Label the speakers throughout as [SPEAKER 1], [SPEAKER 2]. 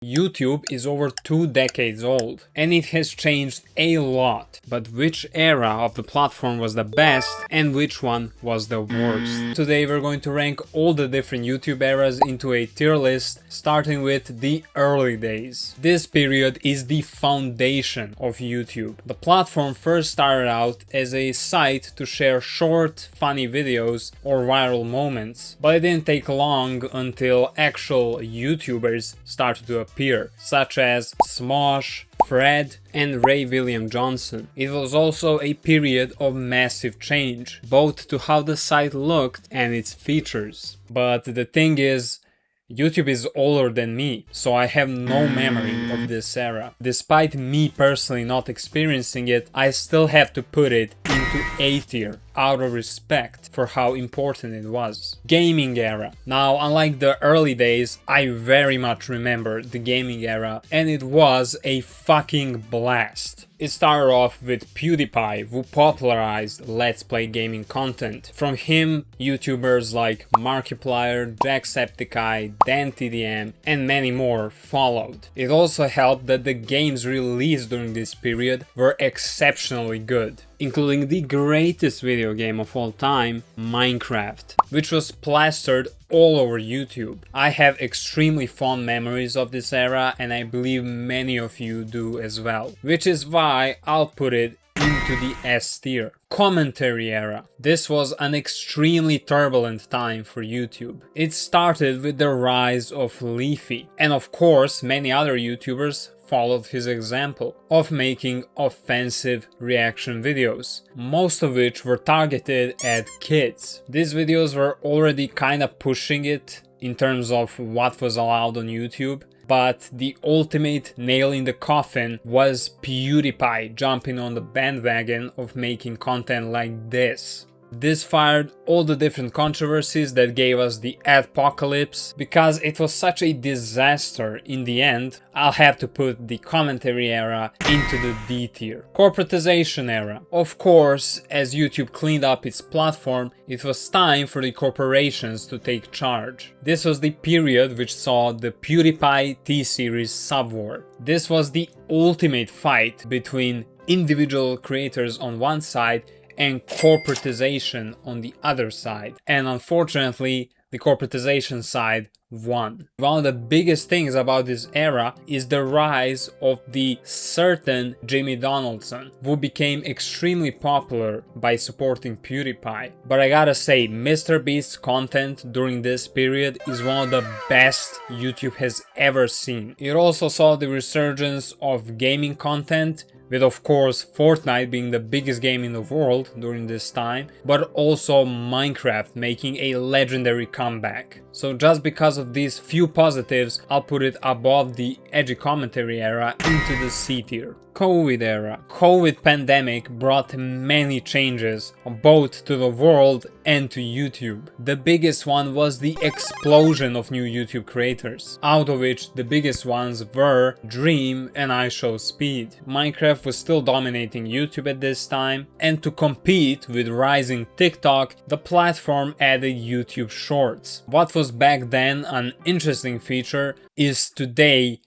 [SPEAKER 1] YouTube is over 2 decades old, and it has changed a lot. But which era of the platform was the best and which one was the worst? Today we're going to rank all the different YouTube eras into a tier list, starting with the early days. This period is the foundation of YouTube. The platform first started out as a site to share short, funny videos or viral moments, but it didn't take long until actual YouTubers started to appear, such as Smosh, Fred and Ray William Johnson. It was also a period of massive change, both to how the site looked and its features. But the thing is, YouTube is older than me, so I have no memory of this era. Despite me personally not experiencing it, I still have to put it into A tier, out of respect for how important it was. Gaming era. Now, unlike the early days, I very much remember the gaming era, and it was a fucking blast. It started off with PewDiePie, who popularized Let's Play gaming content. From him, YouTubers like Markiplier, Jacksepticeye, DanTDM, and many more followed. It also helped that the games released during this period were exceptionally good, including the greatest video game of all time, Minecraft, which was plastered all over YouTube. I have extremely fond memories of this era, and I believe many of you do as well, which is why I'll put it into the S tier. Commentary era. This was an extremely turbulent time for YouTube. It started with the rise of Leafy, and of course many other YouTubers followed his example of making offensive reaction videos, most of which were targeted at kids. These videos were already kinda pushing it in terms of what was allowed on YouTube, but the ultimate nail in the coffin was PewDiePie jumping on the bandwagon of making content like this. This fired all the different controversies that gave us the adpocalypse. Because it was such a disaster in the end, I'll have to put the commentary era into the D tier. Corporatization era. Of course, as YouTube cleaned up its platform, it was time for the corporations to take charge. This was the period which saw the PewDiePie T-Series subwar. This was the ultimate fight between individual creators on one side and corporatization on the other side. And unfortunately, the corporatization side won. One of the biggest things about this era is the rise of the certain Jimmy Donaldson, who became extremely popular by supporting PewDiePie. But I gotta say, MrBeast's content during this period is one of the best YouTube has ever seen. It also saw the resurgence of gaming content, with of course Fortnite being the biggest game in the world during this time, but also Minecraft making a legendary comeback. So just because of these few positives, I'll put it above the edgy commentary era into the C tier. COVID era. COVID pandemic brought many changes both to the world and to YouTube. The biggest one was the explosion of new YouTube creators, out of which the biggest ones were Dream and iShowSpeed. Minecraft was still dominating YouTube at this time, and to compete with rising TikTok, the platform added YouTube Shorts. What was back then an interesting feature is today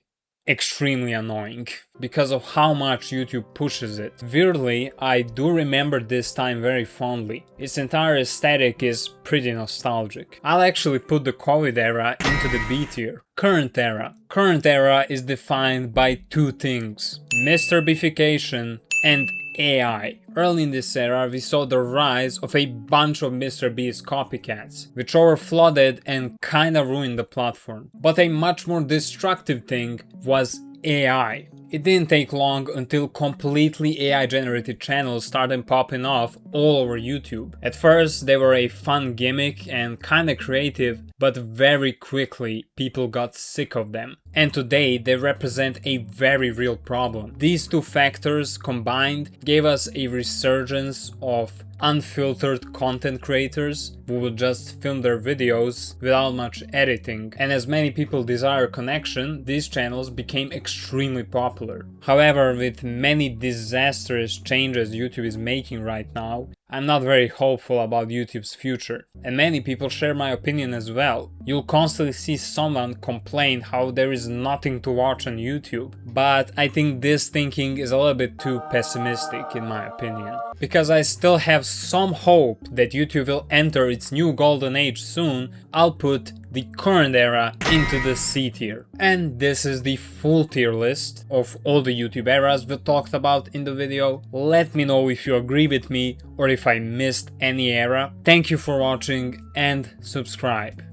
[SPEAKER 1] extremely annoying because of how much YouTube pushes it. Weirdly, I do remember this time very fondly. Its entire aesthetic is pretty nostalgic. I'll actually put the COVID era into the B tier. Current era. Current era is defined by two things: MrBeafication and AI. Early in this era, we saw the rise of a bunch of MrBeast copycats, which overflooded and kinda ruined the platform. But a much more destructive thing was AI. It didn't take long until completely AI generated channels started popping off all over YouTube. At first they were a fun gimmick and kinda creative, but very quickly people got sick of them. And today they represent a very real problem. These two factors combined gave us a resurgence of unfiltered content creators who will just film their videos without much editing, and as many people desire connection, these channels became extremely popular. However, with many disastrous changes YouTube is making right now, I'm not very hopeful about YouTube's future, and many people share my opinion as well. You'll constantly see someone complain how there is nothing to watch on YouTube, but I think this thinking is a little bit too pessimistic in my opinion. Because I still have some hope that YouTube will enter its new golden age soon, I'll put the current era into the C tier. And this is the full tier list of all the YouTube eras we talked about in the video. Let me know if you agree with me or if I missed any era. Thank you for watching and subscribe.